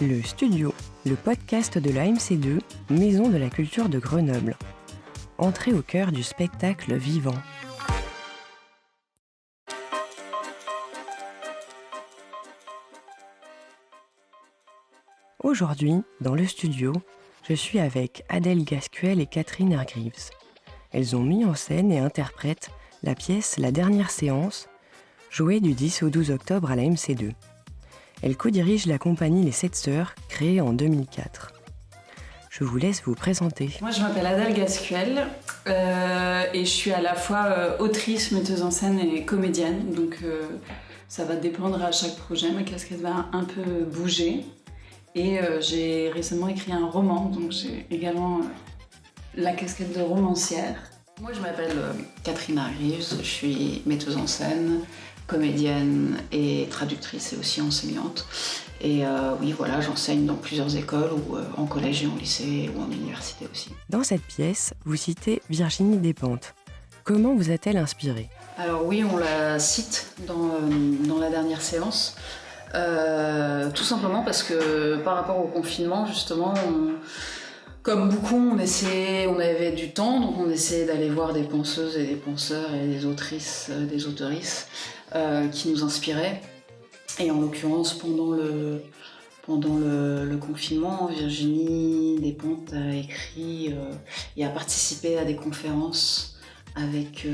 Le Studio, le podcast de la MC2, Maison de la Culture de Grenoble. Entrez au cœur du spectacle vivant. Aujourd'hui, dans le studio, je suis avec Adèle Gascuel et Catherine Hargreaves. Elles ont mis en scène et interprètent la pièce La Dernière Séance, jouée du 10 au 12 octobre à la MC2. Elles co-dirigent la compagnie Les Sept Sœurs, créée en 2004. Je vous laisse vous présenter. Moi, je m'appelle Adèle Gascuel et je suis à la fois autrice, metteuse en scène et comédienne. Donc, ça va dépendre à chaque projet. Ma casquette va un peu bouger. Et j'ai récemment écrit un roman, donc j'ai également la casquette de romancière. Moi, je m'appelle Catherine Hargreaves, je suis metteuse en scène, comédienne et traductrice et aussi enseignante. Et oui, voilà, j'enseigne dans plusieurs écoles, ou en collège et en lycée, ou en université aussi. Dans cette pièce, vous citez Virginie Despentes. Comment vous a-t-elle inspirée ? Alors oui, on la cite dans la dernière séance. Tout simplement parce que par rapport au confinement, justement, comme beaucoup, on avait du temps, donc on essayait d'aller voir des penseuses et des penseurs et des autrices, des autoristes qui nous inspiraient. Et en l'occurrence, pendant le confinement, Virginie Despentes a écrit et a participé à des conférences avec...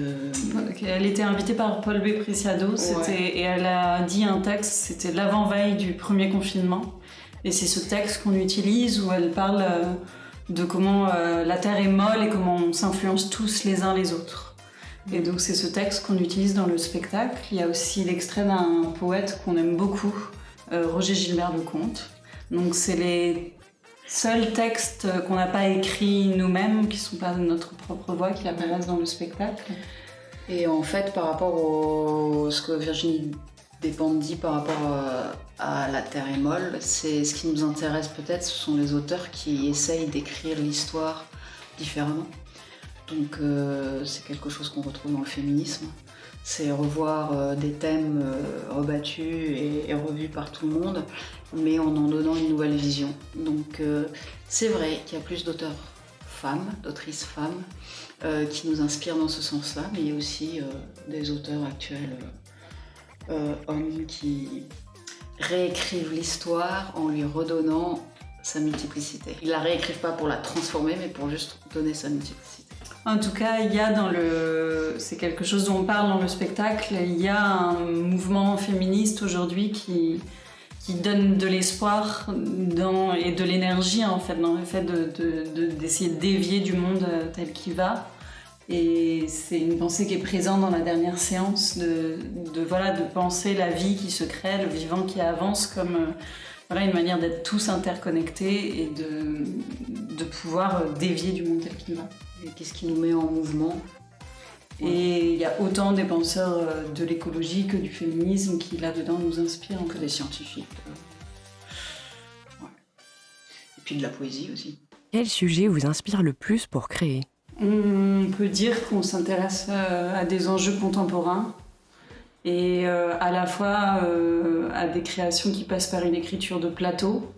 Elle était invitée par Paul B. Preciado, et elle a dit un texte, c'était l'avant-veille du premier confinement. Et c'est ce texte qu'on utilise où elle parle de comment la Terre est molle et comment on s'influence tous les uns les autres. Et donc c'est ce texte qu'on utilise dans le spectacle. Il y a aussi l'extrait d'un poète qu'on aime beaucoup, Roger Gilbert Lecomte. Donc c'est les seuls textes qu'on n'a pas écrits nous-mêmes, qui ne sont pas notre propre voix, qui apparaissent dans le spectacle. Et en fait, par rapport à ce que Virginie Despentes dit par rapport à la Terre est molle, c'est ce qui nous intéresse peut-être, ce sont les auteurs qui essayent d'écrire l'histoire différemment. Donc c'est quelque chose qu'on retrouve dans le féminisme. C'est revoir des thèmes rebattus et revus par tout le monde, mais en donnant une nouvelle vision. Donc c'est vrai qu'il y a plus d'auteurs femmes, d'autrices femmes, qui nous inspirent dans ce sens-là, mais il y a aussi des auteurs actuels hommes qui réécrivent l'histoire en lui redonnant sa multiplicité. Ils la réécrivent pas pour la transformer, mais pour juste donner sa multiplicité. En tout cas, il y a c'est quelque chose dont on parle dans le spectacle, il y a un mouvement féministe aujourd'hui qui donne de l'espoir et de l'énergie en fait, dans le fait d'essayer de dévier du monde tel qu'il va. Et c'est une pensée qui est présente dans la dernière séance, de penser la vie qui se crée, le vivant qui avance comme une manière d'être tous interconnectés et de pouvoir dévier du monde tel qu'il va. Et qu'est-ce qui nous met en mouvement ? Et il y a autant des penseurs de l'écologie que du féminisme qui là-dedans nous inspirent. Que des scientifiques. Ouais. Et puis de la poésie aussi. Quel sujet vous inspire le plus pour créer ? On peut dire qu'on s'intéresse à des enjeux contemporains et à la fois à des créations qui passent par une écriture de plateau,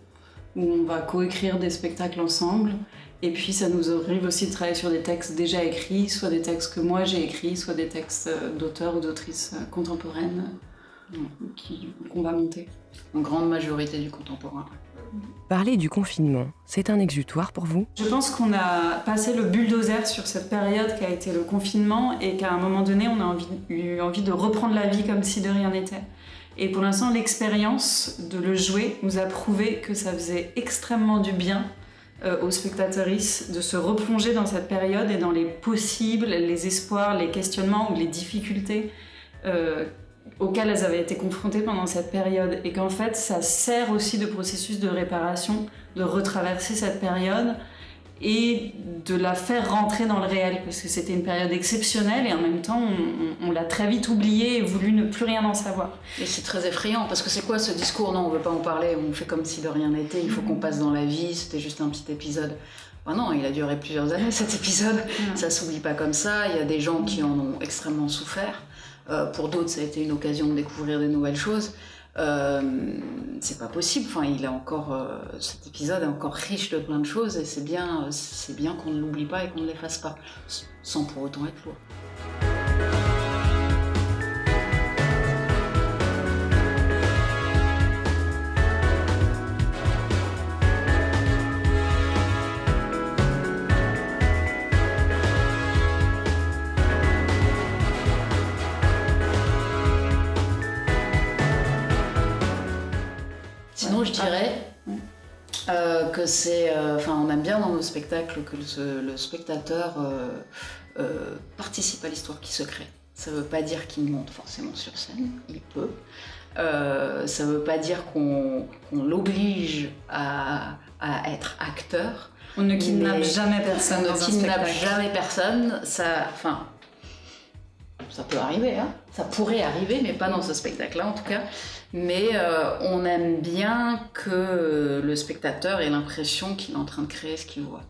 où on va coécrire des spectacles ensemble. Et puis ça nous arrive aussi de travailler sur des textes déjà écrits, soit des textes que moi j'ai écrits, soit des textes d'auteurs ou d'autrices contemporaines qu'on va monter. En grande majorité du contemporain. Parler du confinement, c'est un exutoire pour vous ? Je pense qu'on a passé le bulldozer sur cette période qui a été le confinement et qu'à un moment donné, on a eu envie de reprendre la vie comme si de rien n'était. Et pour l'instant, l'expérience de le jouer nous a prouvé que ça faisait extrêmement du bien aux spectatrices de se replonger dans cette période et dans les possibles, les espoirs, les questionnements ou les difficultés auxquelles elles avaient été confrontées pendant cette période, et qu'en fait ça sert aussi de processus de réparation, de retraverser cette période et de la faire rentrer dans le réel, parce que c'était une période exceptionnelle et en même temps on l'a très vite oubliée et voulu ne plus rien en savoir. Et c'est très effrayant, parce que c'est quoi ce discours ? Non, on veut pas en parler, on fait comme si de rien n'était, il faut qu'on passe dans la vie, c'était juste un petit épisode. Ben non, il a duré plusieurs années cet épisode, ça s'oublie pas comme ça, il y a des gens qui en ont extrêmement souffert, pour d'autres ça a été une occasion de découvrir des nouvelles choses. c'est pas possible. Enfin, il est encore, cet épisode est encore riche de plein de choses et c'est bien qu'on ne l'oublie pas et qu'on ne l'efface pas, sans pour autant être lourd. Sinon, je dirais que c'est... on aime bien dans nos spectacles que le spectateur participe à l'histoire qui se crée. Ça ne veut pas dire qu'il monte forcément sur scène, il peut. Ça ne veut pas dire qu'on l'oblige à être acteur. On ne kidnappe jamais personne dans un spectacle. On ne kidnappe jamais personne. Ça peut arriver, hein. Ça pourrait arriver, mais pas dans ce spectacle-là en tout cas. Mais on aime bien que le spectateur ait l'impression qu'il est en train de créer ce qu'il voit.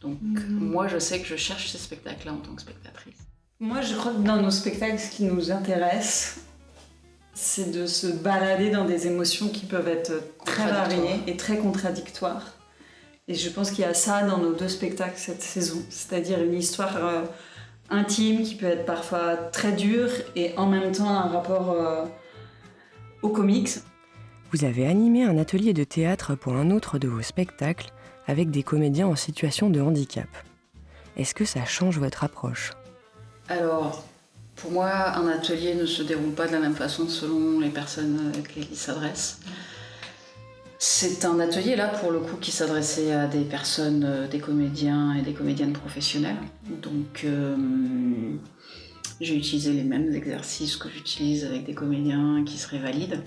Donc moi je sais que je cherche ces spectacles-là en tant que spectatrice. Moi je crois que dans nos spectacles, ce qui nous intéresse, c'est de se balader dans des émotions qui peuvent être très variées et très contradictoires. Et je pense qu'il y a ça dans nos 2 spectacles cette saison, c'est-à-dire une histoire intime qui peut être parfois très dure et en même temps un rapport au comics. Vous avez animé un atelier de théâtre pour un autre de vos spectacles avec des comédiens en situation de handicap. Est-ce que ça change votre approche ? Alors, pour moi, un atelier ne se déroule pas de la même façon selon les personnes auxquelles il s'adresse. C'est un atelier là pour le coup qui s'adressait à des personnes, des comédiens et des comédiennes professionnelles. Donc j'ai utilisé les mêmes exercices que j'utilise avec des comédiens qui seraient valides.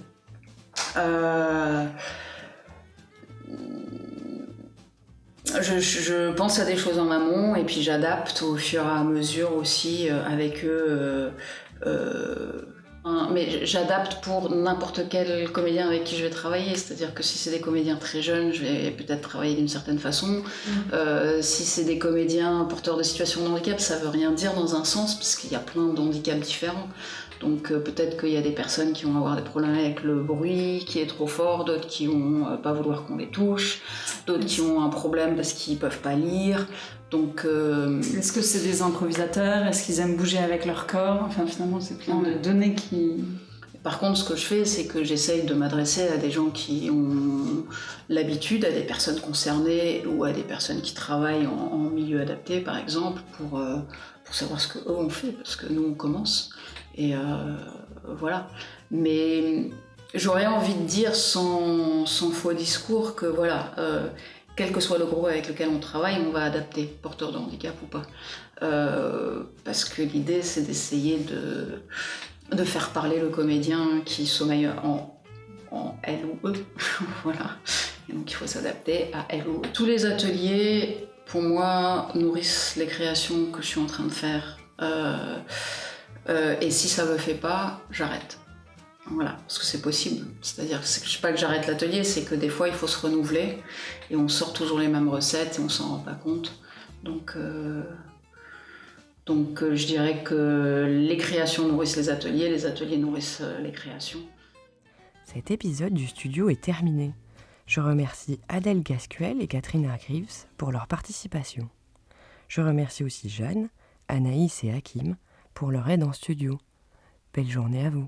Je pense à des choses en amont et puis j'adapte au fur et à mesure aussi avec eux. Mais j'adapte pour n'importe quel comédien avec qui je vais travailler, c'est-à-dire que si c'est des comédiens très jeunes, je vais peut-être travailler d'une certaine façon. Si c'est des comédiens porteurs de situations de handicap, ça veut rien dire dans un sens, parce qu'il y a plein de handicaps différents. Donc peut-être qu'il y a des personnes qui vont avoir des problèmes avec le bruit qui est trop fort, d'autres qui vont pas vouloir qu'on les touche, d'autres qui ont un problème parce qu'ils peuvent pas lire. Donc, est-ce que c'est des improvisateurs ? Est-ce qu'ils aiment bouger avec leur corps ? Enfin, finalement, c'est plein de données qui... Par contre, ce que je fais, c'est que j'essaye de m'adresser à des gens qui ont l'habitude, à des personnes concernées ou à des personnes qui travaillent en milieu adapté, par exemple, pour savoir ce qu'eux ont fait, parce que nous, on commence. Et voilà. Mais j'aurais envie de dire, sans faux discours, que voilà... quel que soit le groupe avec lequel on travaille, on va adapter, porteur de handicap ou pas. Parce que l'idée, c'est d'essayer de faire parler le comédien qui sommeille en elle ou eux. Voilà. Et donc il faut s'adapter à elle ou eux. Tous les ateliers, pour moi, nourrissent les créations que je suis en train de faire. Et si ça ne me fait pas, j'arrête. Voilà, parce que c'est possible. C'est-à-dire que c'est pas que j'arrête l'atelier, c'est que des fois il faut se renouveler et on sort toujours les mêmes recettes et on s'en rend pas compte. Donc je dirais que les créations nourrissent les ateliers nourrissent les créations. Cet épisode du studio est terminé. Je remercie Adèle Gascuel et Catherine Hargreaves pour leur participation. Je remercie aussi Jeanne, Anaïs et Hakim pour leur aide en studio. Belle journée à vous.